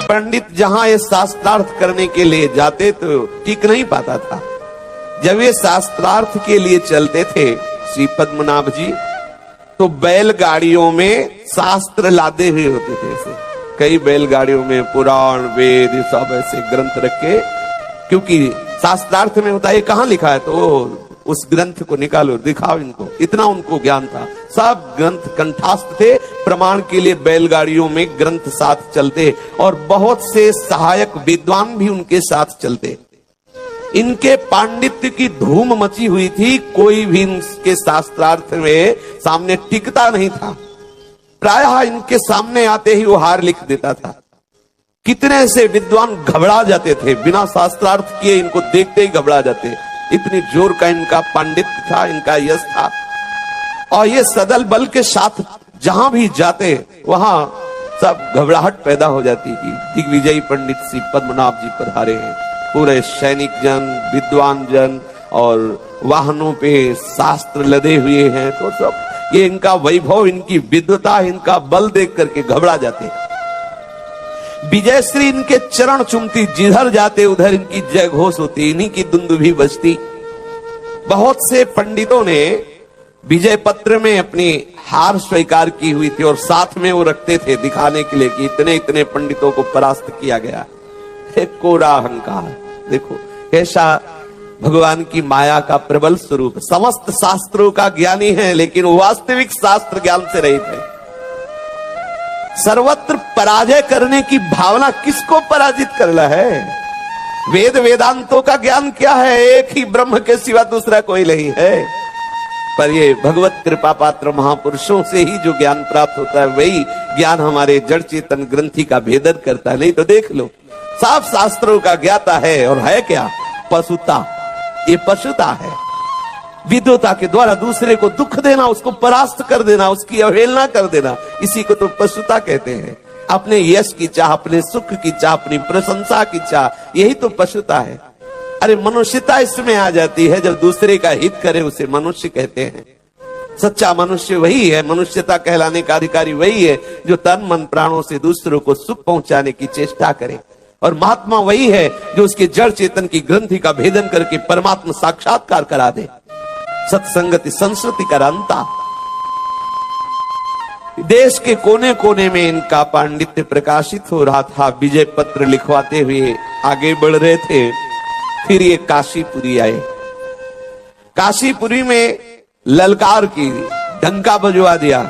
पंडित जहां ये शास्त्रार्थ करने के लिए जाते तो टिक नहीं पाता था। जब ये शास्त्रार्थ के लिए चलते थे श्री पद्मनाभ जी, तो बैलगाड़ियों में शास्त्र लादे हुए होते थे। ऐसे कई बैलगाड़ियों में पुराण वेद सब ऐसे ग्रंथ रखे, क्योंकि शास्त्रार्थ में होता है कहां लिखा है, तो उस ग्रंथ को निकालो दिखाओ इनको, इतना उनको ज्ञान था। सब ग्रंथ कंठस्थ थे, प्रमाण के लिए बैलगाड़ियों में ग्रंथ साथ चलते और बहुत से सहायक विद्वान भी उनके साथ चलते। इनके पांडित्य की धूम मची हुई थी, कोई भी इनके शास्त्रार्थ में सामने टिकता नहीं था। प्रायः इनके सामने आते ही वो हार लिख देता था। कितने से विद्वान घबरा जाते थे, बिना शास्त्रार्थ किए इनको देखते ही घबरा जाते। इतनी जोर का इनका पांडित्य था, इनका यश था। और ये सदल बल के साथ जहां भी जाते वहां सब घबराहट पैदा हो जाती थी। दिग्विजयी पंडित श्री पद्मनाभ जी पधारे हैं। पूरे सैनिक जन, विद्वान जन और वाहनों पे शास्त्र लदे हुए हैं, तो सब ये इनका वैभव, इनकी विद्वता, इनका बल देख करके घबरा जाते। विजयश्री इनके चरण चूमती, जिधर जाते उधर इनकी जय घोष होती, इन्हीं की दुंदुभी बजती। बहुत से पंडितों ने विजय पत्र में अपनी हार स्वीकार की हुई थी और साथ में वो रखते थे दिखाने के लिए कि इतने इतने पंडितों को परास्त किया गया। एक कोरा अहंकार, देखो कैसा भगवान की माया का प्रबल स्वरूप। समस्त शास्त्रों का ज्ञानी है, लेकिन वास्तविक शास्त्र ज्ञान से रहित है। सर्वत्र पराजय करने की भावना किसको पराजित करना है? वेद वेदांतों का ज्ञान क्या है? एक ही ब्रह्म के सिवा दूसरा कोई नहीं है। पर ये भगवत कृपा पात्र महापुरुषों से ही जो ज्ञान प्राप्त होता है, वही ज्ञान हमारे जड़ चेतन ग्रंथि का भेदन करता है। नहीं तो देख लो, साफ शास्त्रों का ज्ञाता है और है क्या? पशुता। ये पशुता है। विद्वता के द्वारा दूसरे को दुख देना, उसको परास्त कर देना, उसकी अवहेलना कर देना, इसी को तो पशुता कहते हैं। अपने यश की चाह, अपने सुख की चाह, अपनी प्रशंसा की चाह, यही तो पशुता है। अरे मनुष्यता इसमें आ जाती है जब दूसरे का हित करे, उसे मनुष्य कहते हैं। सच्चा मनुष्य वही है, मनुष्यता कहलाने का अधिकारी वही है जो तन मन प्राणों से दूसरों को सुख पहुंचाने की चेष्टा करे। और महात्मा वही है जो उसके जड़ चेतन की ग्रंथि का भेदन करके परमात्मा साक्षात्कार करा दे। सत्संगति संस्कृति का अंता। देश के कोने कोने में इनका पांडित्य प्रकाशित हो रहा था। विजय पत्र लिखवाते हुए आगे बढ़ रहे थे। फिर ये काशीपुरी आए। काशीपुरी में ललकार की, डंका बजवा दिया।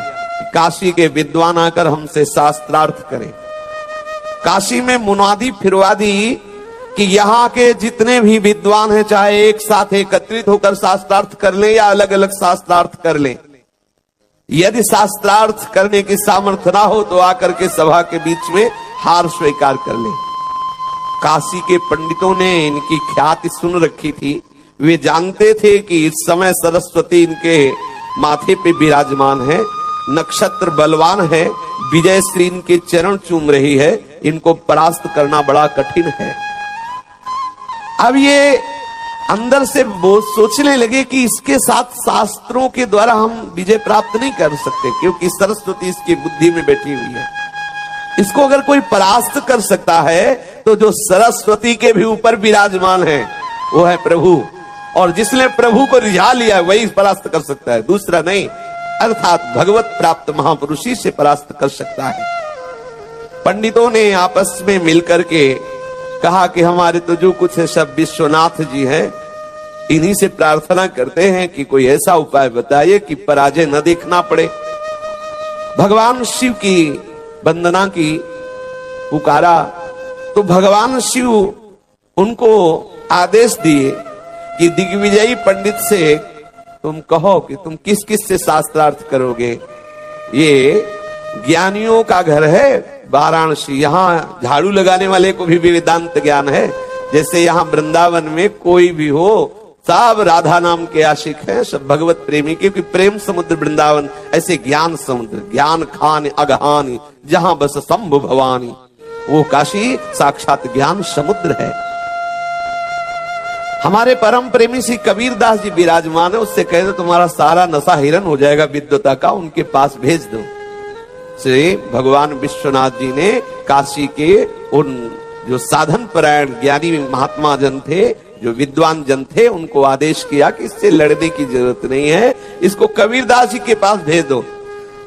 काशी के विद्वान आकर हमसे शास्त्रार्थ करें। काशी में मुनादी फिरवा दी कि यहाँ के जितने भी विद्वान हैं, चाहे एक साथ एकत्रित होकर शास्त्रार्थ कर लें या अलग अलग शास्त्रार्थ कर लें, यदि शास्त्रार्थ करने की सामर्थ्य ना हो तो आकर के सभा के बीच में हार स्वीकार कर लें। काशी के पंडितों ने इनकी ख्याति सुन रखी थी। वे जानते थे कि इस समय सरस्वती इनके माथे पे विराजमान है, नक्षत्र बलवान है, विजयश्री इनके चरण चूम रही है, इनको परास्त करना बड़ा कठिन है। अब ये अंदर से वो सोचने लगे कि इसके साथ शास्त्रों के द्वारा हम विजय प्राप्त नहीं कर सकते, क्योंकि सरस्वती इसकी बुद्धि में बैठी हुई है। इसको अगर कोई परास्त कर सकता है तो जो सरस्वती के भी ऊपर विराजमान है वो है प्रभु, और जिसने प्रभु को रिझा लिया वही परास्त कर सकता है, दूसरा नहीं। अर्थात भगवत प्राप्त महापुरुष ही से परास्त कर सकता है। पंडितों ने आपस में मिलकर के कहा कि हमारे तो जो कुछ है सब विश्वनाथ जी हैं, इन्हीं से प्रार्थना करते हैं कि कोई ऐसा उपाय बताइए कि पराजय न देखना पड़े। भगवान शिव की वंदना की, पुकारा तो भगवान शिव उनको आदेश दिए कि दिग्विजयी पंडित से तुम कहो कि तुम किस किस से शास्त्रार्थ करोगे। ये ज्ञानियों का घर है वाराणसी, यहाँ झाड़ू लगाने वाले को भी वेदांत ज्ञान है। जैसे यहाँ वृंदावन में कोई भी हो, सब राधा नाम के आशिक हैं, सब भगवत प्रेमी, क्योंकि प्रेम समुद्र वृंदावन, ऐसे ज्ञान समुद्र, ज्ञान खान अगहानी, जहां बस शंभु भवानी, वो काशी साक्षात ज्ञान समुद्र है। हमारे परम प्रेमी श्री कबीर दास जी विराजमान है। उससे कह दो तुम्हारा सारा नशा हिरन हो जाएगा विद्वता का, उनके पास भेज दो। से भगवान विश्वनाथ जी ने काशी के उन जो साधन परायण ज्ञानी महात्मा जन थे, जो विद्वान जन थे, उनको आदेश किया कि इससे लड़ने की जरूरत नहीं है, इसको कबीरदास जी के पास भेज दो,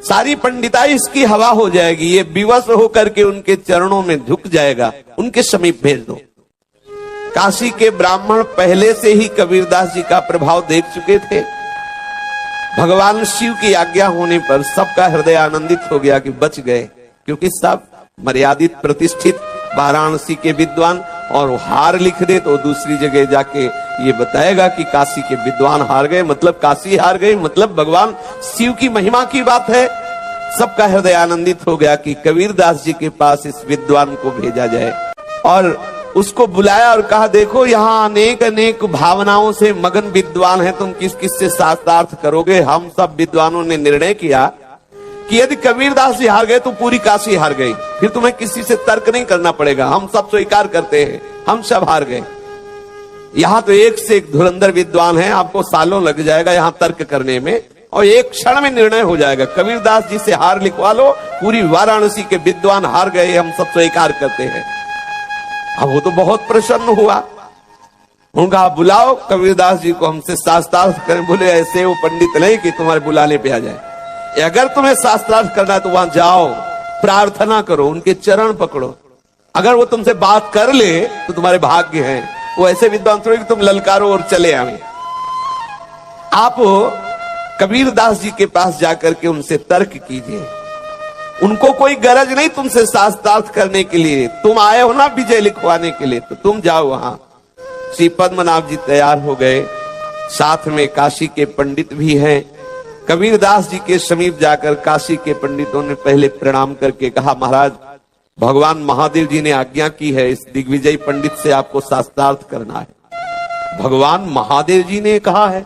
सारी पंडिताई इसकी हवा हो जाएगी, ये विवश होकर के उनके चरणों में झुक जाएगा, उनके समीप भेज दो। काशी के ब्राह्मण पहले से ही कबीरदास जी का प्रभाव देख चुके थे। भगवान शिव की आज्ञा होने पर सबका हृदय आनंदित हो गया कि बच गए, क्योंकि सब मर्यादित प्रतिष्ठित वाराणसी के विद्वान, और हार लिख दे तो दूसरी जगह जाके ये बताएगा कि काशी के विद्वान हार गए, मतलब काशी हार गई, मतलब भगवान शिव की महिमा की बात है। सबका हृदय आनंदित हो गया कि कबीरदास जी के पास इस विद्वान को भेजा जाए, और उसको बुलाया और कहा, देखो यहाँ अनेक अनेक भावनाओं से मगन विद्वान है, तुम किस किस से शास्त्रार्थ करोगे। हम सब विद्वानों ने निर्णय किया कि यदि कबीरदास जी हार गए तो पूरी काशी हार गई, फिर तुम्हें किसी से तर्क नहीं करना पड़ेगा, हम सब स्वीकार करते हैं, हम सब हार गए। यहाँ तो एक से एक धुरंधर विद्वान है, आपको सालों लग जाएगा यहाँ तर्क करने में, और एक क्षण में निर्णय हो जाएगा। कबीरदास जी से हार लिखवा लो, पूरी वाराणसी के विद्वान हार गए, हम सब स्वीकार करते हैं। अब वो तो बहुत प्रसन्न हुआ, उनका बुलाओ कबीरदास जी को, हमसे शास्त्रार्थ करें। बोले ऐसे वो पंडित नहीं कि तुम्हारे बुलाने पे आ जाए, अगर तुम्हें शास्त्रार्थ करना है तो वहां जाओ, प्रार्थना करो, उनके चरण पकड़ो, अगर वो तुमसे बात कर ले तो तुम्हारे भाग्य हैं। वो ऐसे विद्वान थोड़े कि तुम ललकारो और चले आवे। आप कबीरदास जी के पास जाकर के उनसे तर्क कीजिए, उनको कोई गरज नहीं तुमसे शास्त्रार्थ करने के लिए, तुम आए हो ना विजय लिखवाने के लिए, तो तुम जाओ वहां। श्री पद्मनाभ जी तैयार हो गए, साथ में काशी के पंडित भी हैं। कबीरदास जी के समीप जाकर काशी के पंडितों ने पहले प्रणाम करके कहा, महाराज भगवान महादेव जी ने आज्ञा की है, इस दिग्विजयी पंडित से आपको शास्त्रार्थ करना है। भगवान महादेव जी ने कहा है।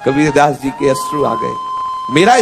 कबीरदास जी के अश्रु आ गए। मेरा